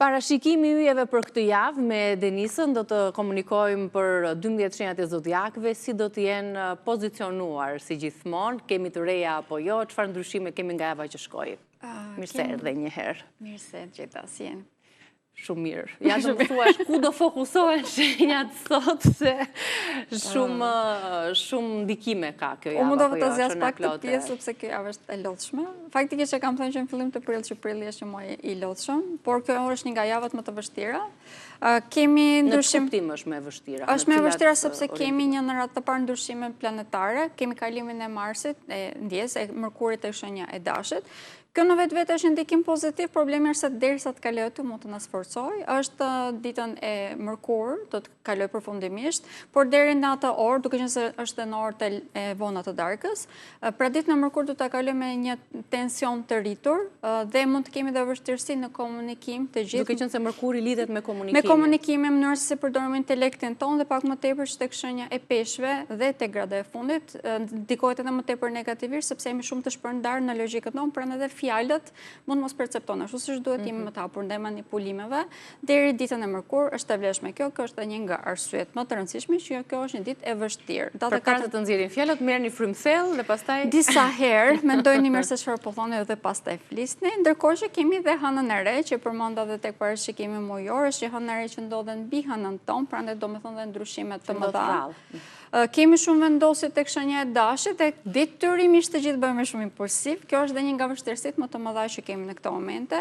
Parashikimi yjeve për këtë javë me Denisën do të komunikojmë për 12 shenjat e zodiakëve, si do të jenë pozicionuar si gjithmonë, kemi të reja apo jo, çfarë ndryshime kemi nga java që shkoi. Mirë se erdhe një herë. Mirë se gjithas jenë. Shumë mirë. Ja të më thuash ku do fokusohen shenjat sot, se shumë ndikime ka kjo javë. Unë do të zjas pak të pjesë, sepse kjo javë është e lodhshme. Faktikisht e kam thënë që në fillim të prill që prilli është një muaj i lodhshëm, por kjo është një nga javët më të vështira. Kemi ndryshim. Në çfarë është më e vështira? Është më e vështira sepse kemi një radhë të parë ndryshime planetare, kemi kalimin e Marsit, e Ndjes, e Mërkurit e shenja e Dashit. Kjo në vetë është ndikim pozitiv, problemi është se derisa të kalojë të mund të na sforcojë, është ditën e Mërkur, do të kalojë përfundimisht, por deri në atë orë, duke qenë se është në orët e vona të darkës, pra ditën e Mërkur do ta kalojë me një tension të rritur dhe mund të kemi dhe vështirësi në komunikim të gjithë. Duke qenë se Mërkuri lidhet me komunikimin. Me komunikimin, në mënyrë se përdorim intelektin tonë dhe pak më tepër tek shenja e Peshqve dhe tek grada e fundit, ndikohet edhe më tepër negativisht sepse jemi shumë të shpërndar në logjikën tonë, pra edhe fjalët mund mos percepton ashtu siç duhet, jemi më të hapur ndaj manipulimeve. Deri ditën e Mërkur është e vlefshme kjo, është një nga arsyet më të rëndësishme që kjo është një ditë e vështirë. Për kartë të nxjerrin fjalët, merrni frymthell dhe pastaj disa herë mendojni mirë se çfarë po thoni dhe pastaj flisni. Ndërkohë që kemi dhe hënën e re që përmenda edhe tek parashikimi mujor, është hëna e re që ndodhen mbi hënën tonë, prandaj domethënë dhe ndryshime të mëdha. Kemi shumë vendosje tek shenja e Dashit dhe detyrimisht të gjithë bëhemi shumë impulsiv. Kjo është dhe një nga vështirësitë më të mëdha që kemi në këto momente.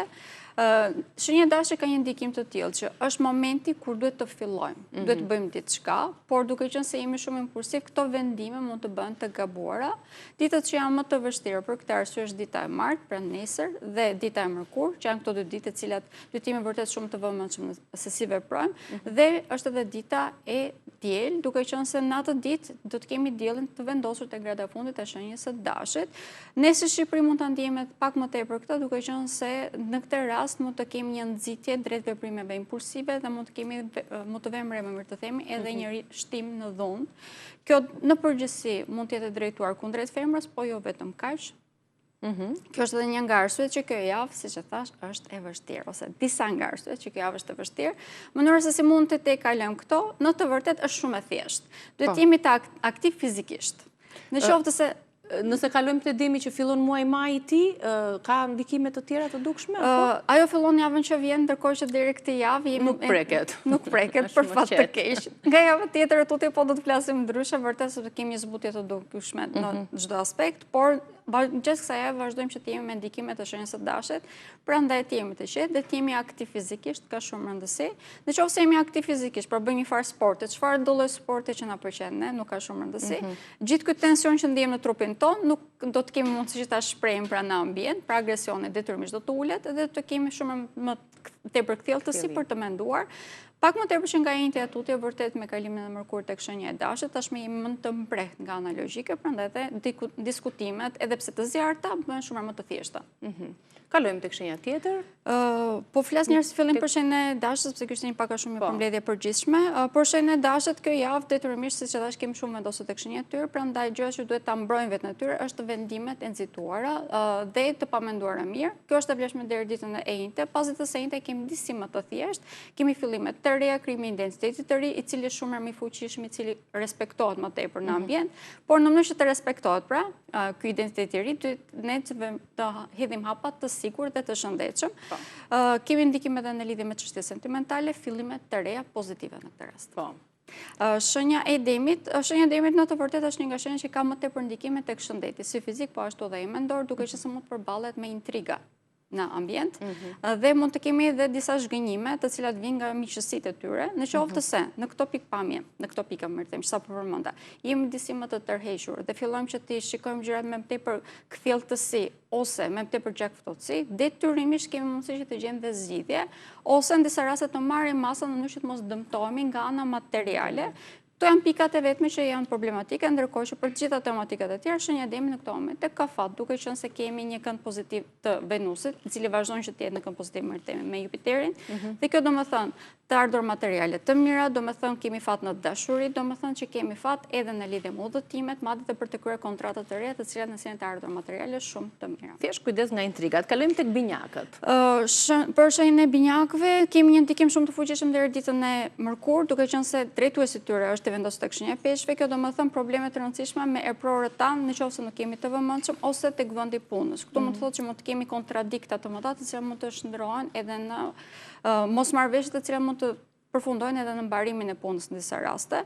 Shenja e Dashit ka një ndikim të tillë që është momenti kur duhet të fillojmë, duhet të bëjmë diçka, por duke qenë se jemi shumë impulsiv, këto vendime mund të bëhen të gabuara. Ditët që janë më të vështira për këtë arsye është dita e martë, pra nesër, dhe dita e Mërkur, që janë këto dy ditë të cilat duhet të jemi vërtet shumë të vëmendshëm se si veprojmë, dhe është edhe dita e diel, duke qenë se në atë ditë do të kemi diellin të vendosur te grada e fundit e shenjës së Dashit. Ne si Shqipëri mund ta ndjejmë pak më tepër këtë, duke qenë se në këtë rast mund të kemi një nxitje drejt veprimeve impulsive dhe mund të kemi më të vëmre më mirë të themi edhe një shtim në dhun. Kjo në përgjithësi mund të jetë drejtuar kundrejt femrës, po jo vetëm kaq. Kjo është edhe një nga arsyet që kjo javë, siç e thash, është e vështirë, ose disa nga arsyet që kjo javë është e vështirë. Mënyra se si mund të kalojmë këto, në të vërtetë është shumë e thjeshtë. Duhet të jemi të aktiv fizikisht. Në qoftë se nëse kalojmë te dimi që fillon muaji maj i tij, ka ndikime të tjera të dukshme? Ajo fillon javën që vjen, ndërkohë që deri këtë javë jemi nuk preket. Nuk preket për fat të keq. Nga java tjetër tutje po do të flasim ndryshe, vërtet sepse kemi një zbutje të dukshme në çdo aspekt, por gjatë kësaj javë vazhdojmë që të jemi me ndikimet e shenjës së Dashit, prandaj të jemi të qetë dhe të jemi aktiv fizikisht, ka shumë rëndësi. Nëse jemi aktiv fizikisht, pra bëjmë një farë sporti, çfarë do lloj sporti që na pëlqen ne, nuk ka shumë rëndësi. Gjithë ky tension që ndjejmë në trupin ton, nuk do të kemi mundësi që ta shprehim pra në ambient, pra agresioni detyrimisht do të ulet dhe të kemi shumë më tepër kthjelltësi për të menduar. Pak më tepër që nga njëjta tutje vërtet me kalimin e Mërkurit tek shenja e Dashit, tashmë jemi më të mprehtë nga ana logjike, prandaj edhe diskutimet, edhe pse të zjarrta, bëhen shumë më të thjeshta. Kalojmë tek shenja tjetër. Po flas njerëz fillim për shenjën e Dashit, sepse ky është një pak a shumë një përmbledhje përgjithshme. Por shenja e Dashit kjo javë detyrimisht, siç e thash, kemi shumë vendosur tek shenja e tyre, prandaj gjëja që duhet ta mbrojmë vetë natyrë është vendimet e nxituara dhe të pamenduara mirë. Kjo është e vlefshme deri ditën e njëjtë, pas ditës së njëjtë kemi disi më të thjeshtë, kemi fillime të reja, krijimi i identitetit të ri, i cili është shumë më i fuqishëm, i cili respektohet më tepër në ambient, por në mënyrë që të respektohet pra, ky identitet i ri, ne të hedhim hapa të sigurt dhe të shëndetshëm. Kemi ndikime edhe në lidhje me çështje sentimentale, fillime të reja pozitive në këtë rast. Shenja e Demit në të vërtetë është një nga shenjat që ka më tepër ndikime tek shëndeti, si fizik, po ashtu edhe i mendor, duke qenë se mund të përballet me intriga në ambient, dhe mund të kemi edhe disa zhgënjime të cilat vijnë nga miqësitë e tyre, në qoftë se në këto pikpamje, në këto pika më them, sa po përmenda, jemi disi më të tërhequr dhe fillojmë që të shikojmë gjërat me tepër kthjelltësi ose me tepër gjakftotësi, detyrimisht kemi mundësi që të gjejmë dhe zgjidhje, ose në disa raste të marrim masën në mënyrë që të mos dëmtohemi nga ana materiale. Këto janë pikat e vetme që janë problematike, ndërkohë që për të gjitha tematikat e tjera, shenja e Demit në këto momente ka fat, duke qenë se kemi një kënd pozitiv të Venusit, i cili vazhdon që të jetë në kënd pozitiv me Jupiterin, dhe kjo domethënë të ardhur materiale të mira, do me thënë kemi fat në dashuri, do me thënë që kemi fat edhe në lidhje me udhëtimet, madje edhe për të kryer kontratat të reja, të cilat në sjellin të ardhur materiale shumë të mira. Thjesht kujdes nga intrigat. Kalojmë tek binjakët. Për shenjën e binjakëve, kemi një ndikim shumë të fuqishëm deri ditën e mërkurë, duke qenë se drejtuesi i tyre është i vendosur tek shenja e peshqve. Kjo do me thënë probleme të rëndësishme me eprorët tanë, nëse nuk kemi të vëmendshëm ose tek vendi i punës. Këtu mund të thotë që mund të kemi kontradikta të mëdha të cilat mund të shndrohen edhe në mosmarrëveshje të cilat mund të përfundojnë edhe në mbarimin e punës në disa raste.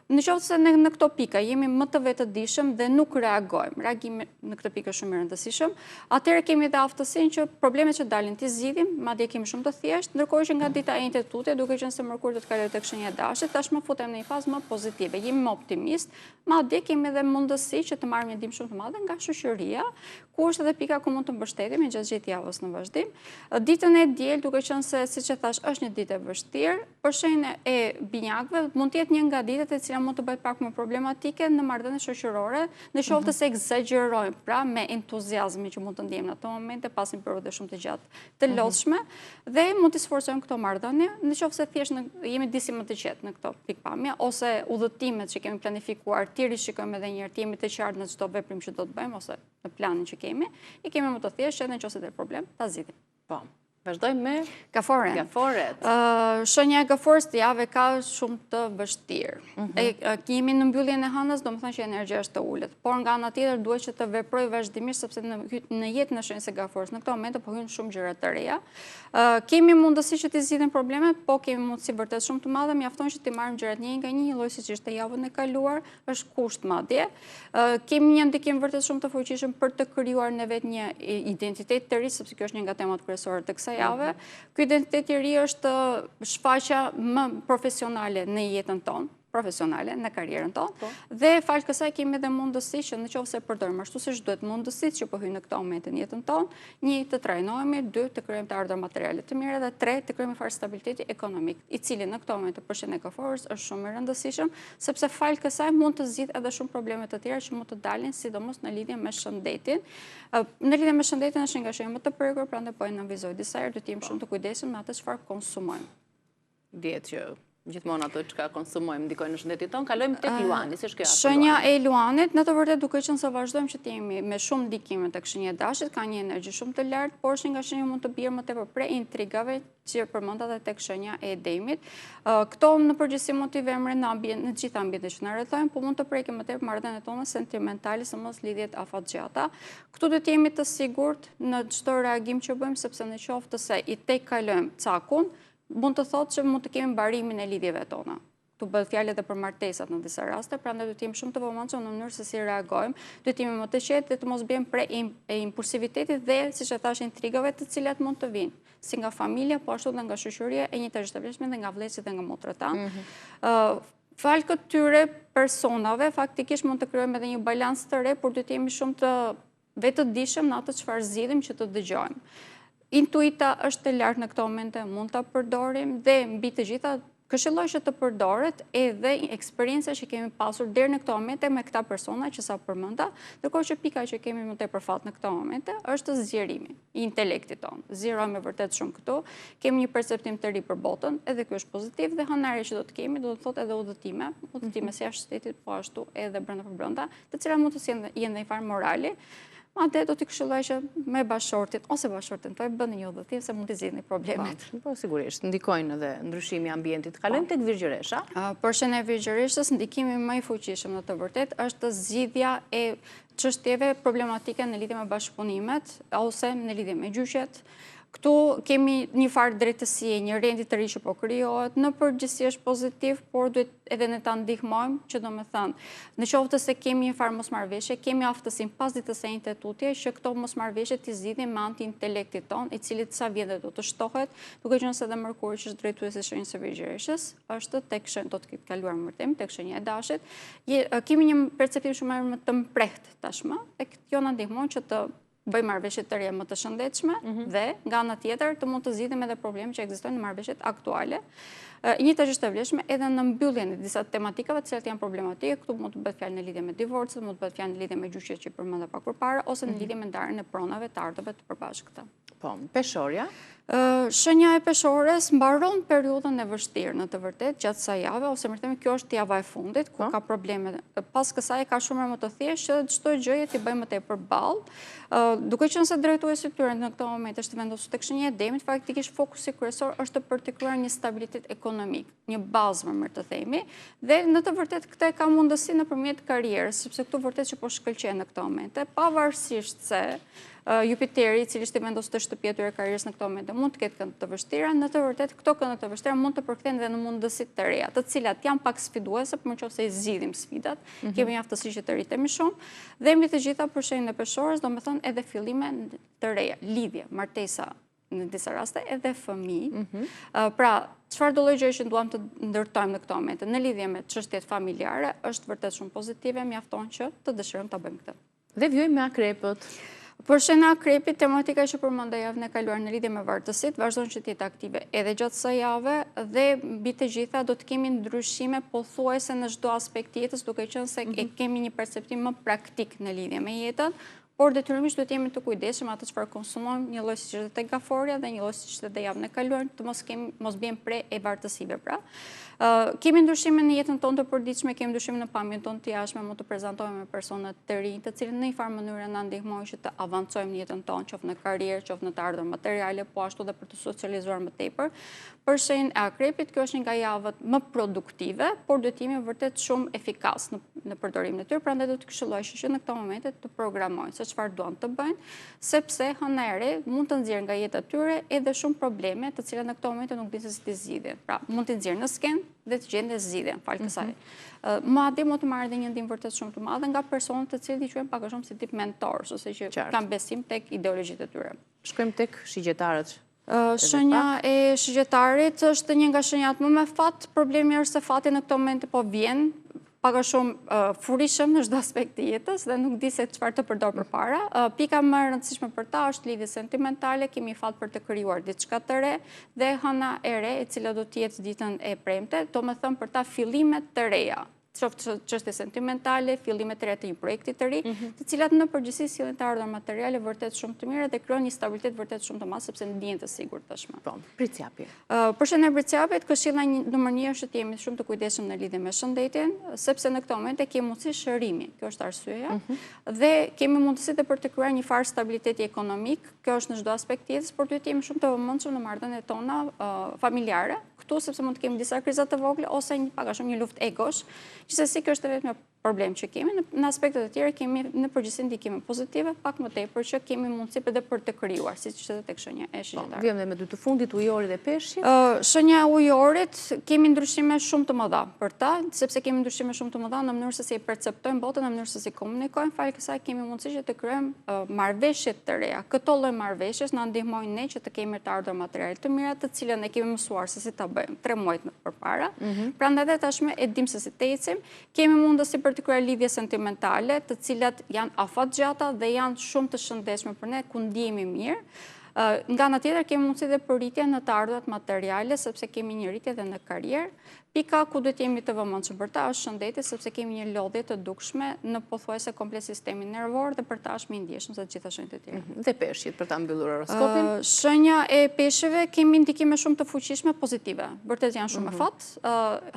Në qoftë se në këto pika jemi më të vetëdijshëm dhe nuk reagojmë, reagimi në këtë pikë është shumë i rëndësishëm, atëherë kemi edhe aftësinë që problemet që dalin t'i zgjidhim, madje kemi shumë të thjeshtë, ndërkohë që nga dita e njëjtë e tutje, duke qenë se mërkurë do të kalojë tek shenja e dashit, tashmë futem në një fazë më pozitive, jemi më optimist, madje kemi edhe mundësi që të marrim një ndihmë shumë të madhe nga shoqëria, ku është edhe pika ku mund të mbështetemi gjatë gjithë javës në vazhdim. Ditën e diel, duke qenë se siç e thash, është një ditë e vështirë, për shenjën e binjakëve mund të jetë një nga ditët e cila mund të bëhet pak më problematike në marrëdhënie shoqërore, në qoftë se egzagjerojmë, pra me entuziazmin që mund të ndjejmë në ato momente pas një periudhe shumë të gjatë të lodhshme, dhe mund të sforcojmë këto marrëdhënie, në qoftë se thjesht jemi disi më të qetë në këto pikpamje, ose udhëtimet që kemi planifikuar, ti rishikojmë edhe një herë, jemi të qartë në çdo veprim që do të bëjmë ose në planin që kemi, i kemi më të thjeshtë edhe nëse është problem, ta zgjidhim. Po. Vazhdojmë me gaforet. Shenja e gaforës të javë ka shumë të vështirë. Kemi në mbylljen e hënës, do më thënë që energjia është të ulët, por nga ana tjetër duhet që të veproj vazhdimisht sepse në jetën e shenjës së gaforës në këto momente po hyn shumë gjëra të reja. Kemi mundësi që të zgjidhim problemet, po kemi mundësi vërtet shumë të madhe, mjafton që të marrim gjërat një nga një, lloj siç ishte javën e kaluar, është kusht madje. Kemi një ndikim vërtet shumë të fuqishëm për të krijuar në vetë një identitet të ri, sepse kjo është një nga temat kryesore të kësaj jave. Ky identitet i ri është shfaqja më profesionale në jetën tonë, profesionale në karrierën tonë, dhe falë kësaj kemi edhe mundësi që në qoftë se përdorim ashtu siç duhet mundësitë që po hyjnë në këto momente në jetën tonë, 1 të trajnohemi, 2 të krijojmë të ardhur materiale të mira dhe 3 të krijojmë fare stabiliteti ekonomik, i cili në këto momente për shenjën e gaforës është shumë i rëndësishëm, sepse falë kësaj mund të zgjidh edhe shumë probleme të tjera që mund të dalin, sidomos në lidhje me shëndetin. Në lidhje me shëndetin është nga shenja më të prekur, prandaj po e analizoj disa herë, do të jemi shumë të kujdesshëm në atë çfarë konsumojmë. Dihet që gjithmonë ato që konsumojmë ndikojnë në shëndetin tonë. Kalojmë tek luani, si është kjo? Shenja e luanit, në të vërtetë duke qenë se vazhdojmë që të jemi me shumë ndikime tek shenja e dashit, ka një energji shumë të lartë, por nga shenja mund të bjerë më tepër prej intrigave që përmenda edhe tek shenja e demit. Këto në përgjithësi mund t'i vëmë në të gjitha ambientet që na rrethojnë, por mund të prekim më tepër marrëdhëniet tona sentimentale, sidomos lidhjet afatgjata. Këtu do të jemi të sigurt në çdo reagim që bëjmë, sepse në qoftë se i tek kalojmë cakun, mund të thotë që mund të kemi mbarimin e lidhjeve tona. Tu bëhet fjalë edhe për martesat në disa raste, prandaj do të jemi shumë të vëmendshëm në mënyrë se si reagojmë, do të jemi më të qetë dhe të mos bëjmë prej impulsivitetit dhe, siç e thash, intrigave të cilat mund të vinë, si nga familja, po ashtu edhe nga shoqëria, e njëjta është e vlefshme dhe nga vëllezërit dhe nga motrat tanë. Falë këtyre personave, faktikisht mund të krijojmë edhe një balans të re, por do të jemi shumë të vetëdijshëm në atë çfarë zgjidhim që të dëgjojmë. Intuita është e lartë në këto momente, mund ta përdorim dhe mbi të gjitha këshilloj që të përdoret edhe eksperjenca që kemi pasur deri në këto momente me këta persona që sa përmenda, ndërkohë që pika që kemi më tepër fat në këto momente është zgjerimi i intelektit tonë. Zgjerojmë vërtet shumë këtu, kemi një perceptim të ri për botën, edhe ky është pozitiv dhe hënarja që do të kemi do të thotë edhe udhëtime si jashtë shtetit, po ashtu edhe brenda, të cilat mund të jenë një farë morali. Madje do t'i këshilloj që me bashkëshortin ose bashkëshorten tuaj bëni një udhëtim se mund t'i zgjidhni problemet. Po sigurisht, ndikojnë edhe ndryshimi i ambientit. Kalojmë tek virgjëresha. Për shenjën e virgjëreshës, ndikimi më i fuqishëm në të vërtetë është zgjidhja e çështjeve problematike në lidhje me bashkëpunimet ose në lidhje me gjyqet. Këtu kemi një farë drejtësie, një rendi të ri që po krijohet, në përgjithësi është pozitiv, por duhet edhe ne ta ndihmojmë, që do me thënë, në qoftë se kemi një farë mosmarrëveshje, kemi aftësinë pas ditës së njëjtë tutje që këto mosmarrëveshje t'i zgjidhim me anë të intelektit ton, i cili sa vjen do të shtohet, duke qenë se edhe Mërkuri që është drejtuesi i shenjës së virgjëreshës, është tek do të kaluar mërtim tek shenja e dashit. Kemi një perceptim shumë më të mprehtë tashmë, dhe kjo na ndihmon që të bëjmë marrëveshje të reja më të shëndetshme dhe nga ana tjetër të mund të zgjidhim edhe probleme që ekzistojnë në marrëveshjet aktuale. Njëjta është e vlefshme edhe në mbylljen e disa tematikave të cilat janë problematike. Këtu mund të bëhet fjalë në lidhje me divorcet, mund të bëhet fjalë në lidhje me gjyqjet që përmenda pak përpara, ose në lidhje me ndarjen e pronave të ardhurave të përbashkëta. Po, peshorja? Shenja e peshores mbaron periudhën e vështirë në të vërtet gjatë kësaj jave, ose më themi kjo është java e fundit ku ka probleme. Pas kësaj ka shumë më të thjeshtë që çdo gjë ti bëjmë më tepër ballë. Duke qenë se drejtuesi i tyre në këtë moment është vendosur tek shenja e demit, faktikisht fokusi kryesor është për të krijuar një stabilitet ekonomik, një bazë më të themi, dhe në të vërtet këtë ka mundësi nëpërmjet karrierës, sepse këtu vërtet që po shkëlqen në këtë moment, pavarësisht se Jupiteri, i cili ishte vendosur të shtëpia tyre karrierës në këtë moment, mund të ketë kënd të vështira, në të vërtetë këto kënd të vështira mund të përkthehen edhe në mundësi të reja, të cilat janë pak sfiduese, por nëse i zgjidhim sfidat, kemi aftësi që të rritemi shumë, dhe mbi të gjitha për shenjën e peshorës, domethënë edhe fillime të reja, lidhje, martesa në disa raste edhe fëmijë. Pra, çfarë do lloj gjëje që duam të ndërtojmë në këtë moment në lidhje me çështjet familjare është vërtet shumë pozitive, mjafton që të dëshirojmë ta bëjmë këtë. Dhe vjojmë me akrepët. Për shena akrepit, tematika që përmenda javën e kaluar në lidhje me vartësit, vazhdon që të jetë aktive edhe gjatë kësaj jave dhe mbi të gjitha do të kemi ndryshime pothuajse në çdo aspekt të jetës, duke qenë se kemi një perceptim më praktik në lidhje me jetën, por detyrimisht do të jemi të kujdesshëm atë çfarë konsumojmë, një lloj siç është tek gaforja dhe një lloj siç është javën e kaluar, të mos bien pre e vartësive pra. Kemi ndryshime në jetën tonë të përditshme, kemi ndryshime në pamjen tonë të jashtme, mund të prezantohemi me persona të rinj, të cilët në një farë mënyrë na ndihmojnë që të avancojmë në jetën tonë, qoftë në karrierë, qoftë në të ardhur materiale, po ashtu edhe për të socializuar më tepër. Për shenjën e akrepit, kjo është një nga javët më produktive, por do të jemi vërtet shumë efikas në përdorimin e tyre, prandaj do të këshilloj që në këto momente të programojnë se çfarë duan të bëjnë, sepse hëna e re mund të nxjerrë nga jeta e tyre edhe shumë probleme, të cilat në këto momente nuk dinë se si të zgjidhin. Pra, mund të nxjerrë në skenë dhe të gjendë zgjidhjen fal kësaj. Madje mund të marrë edhe një ndihmë vërtet shumë të madhe nga personat të cilët i quajmë pak a shumë si tip mentor, ose që kanë besim tek ideologjitë e tyre. Shkojmë tek shigjetarët. Shenja e shigjetarit është një nga shenjat më me fat. Problemi është se fati në këto momente po vjen pak a shumë furishëm në çdo aspekt të jetës dhe nuk di se çfarë të përdor përpara. Pika më e rëndësishme për ta është lidhje sentimentale, kemi fat për të krijuar diçka të re dhe hëna e re, e cila do të jetë ditën e premte, domethënë për ta fillime të reja. Qoftë çështje sentimentale, fillime të reja të një projekti të ri, të cilat në përgjithësi sillen të ardhur materiale vërtet shumë të mira dhe krijojnë një stabilitet vërtet shumë të madh sepse ndihen të sigurt tashmë. Po, pritjapje. Për shëndetin e pritjapjet, këshilla nr. 1 është të jemi shumë të kujdesshëm në lidhje me shëndetin, sepse në këtë moment kemi mundësi shërimi, kjo është arsyeja, dhe kemi mundësi për të krijuar një farë stabiliteti ekonomik, kjo është në çdo aspekt të jetës, por duhet të jemi shumë të vëmendshëm në marrëdhëniet tona familjare, këtu sepse mund të kemi disa kriza të vogla ose pak a shumë një luftë egosh. Gjithsesi kjo është vetëm një problem që kemi, në aspektet e tjera kemi në përgjithësi ndikime pozitive, pak më tepër që kemi mundësi edhe për të krijuar, siç është tek shenja e shigjetarit. Vjem dhe me dy të fundit, ujori dhe peshqit. Shenja e ujorit kemi ndryshime shumë të mëdha për ta, sepse kemi ndryshime shumë të mëdha në mënyrë se si e perceptojmë botën, në mënyrë se si komunikojmë, fal kësaj kemi mundësi që të krijojmë marrëveshje të reja. Këto lloj marrëveshjes na ndihmojnë ne që të kemi të ardhur materiale të mira, të cilat ne kemi mësuar se si ta bëjmë 3 muaj përpara. Prandaj tashmë e dim se si të ecim, kemi mundësi për të krijuar lidhje sentimentale, të cilat janë afatgjata dhe janë shumë të shëndetshme për ne, ku ndihemi mirë. Nga ana tjetër kemi mundësi dhe për rritje në të ardhurat materiale, sepse kemi një rritje edhe në karrierë. Pika ku duhet jemi të vëmendshëm për ta është shëndeti, sepse kemi një lodhje të dukshme në pothuajse komplet sistemin nervor dhe për ta është më i ndjeshëm se të gjitha shenjat e tjera. Dhe peshqit për ta mbyllur horoskopin. Shenja e peshqeve kemi ndikime shumë të fuqishme pozitive. Vërtet janë shumë fat.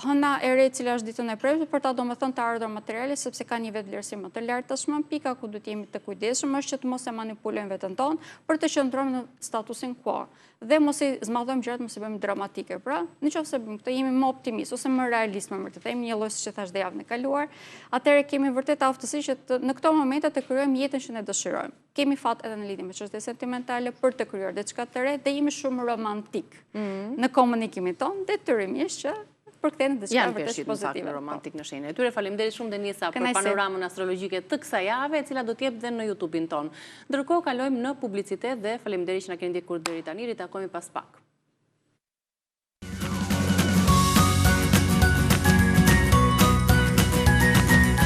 Hëna e re e cila është ditën e premte për ta domethënë të ardhur materiale sepse ka një vetvlerësim më të lartë tashmë. Pika ku duhet jemi të kujdesshëm është që të mos e manipulojmë veten tonë për të qëndruar në statusin quo dhe mos i zmadhojmë gjërat, mos i bëjmë dramatike. Pra, nëse bëjmë këtë, jemi më optimist ose më realist, më të themi një lloj siç e thash dhe javën e kaluar, atëherë kemi vërtet aftësi që në këto momente të krijojmë jetën që ne dëshirojmë. Kemi fat edhe në lidhje me çështje sentimentale për të krijuar diçka të re dhe jemi shumë romantik në komunikimin tonë, detyrimisht që përkthehen diçka vërtet pozitive. Janë romantik në shenjën e tyre. Faleminderit shumë Denisa për panoramën astrologjike të kësaj jave, e cila do të jep dhe në YouTube-in ton. Ndërkohë kalojmë në publicitet dhe faleminderit që na keni ndjekur deri tani, ritakojmë pas pak.